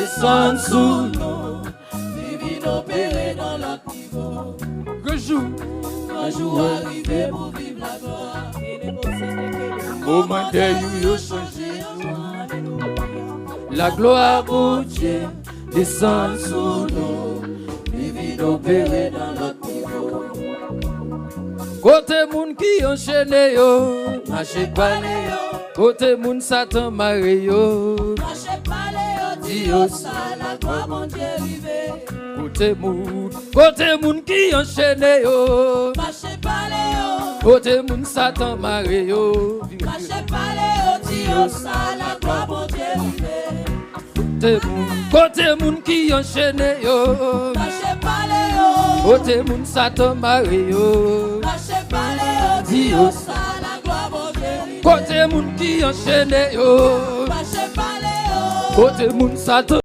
descend sous nous, vivre opérer dans l'autre niveau. Que jour Arrivé pour vivre la gloire. moment de yo changé. La gloire pour Dieu descend sous nous, vivre opérer dans l'autre niveau. Côté moun qui enchaîné yo, Marchez pas les yo, côté moun Satan maré yo. marchez pas les yo, Dieu ça, la gloire mon Dieu arrivé. Côté moun qui enchaîné yo, Marchez pas les yo, côté moun Satan maré yo. marchez pas les yo, Dieu ça, la gloire mon Dieu arrivé. Côté moun qui enchaîné yo, Marchez pas les yo, côté moun Satan maré yo. marchez pas les yo, Dieu ça, la gloire mon Dieu arrivé. Côté moun qui enchaîné yo, Marchez pas les yo, côté moun Satan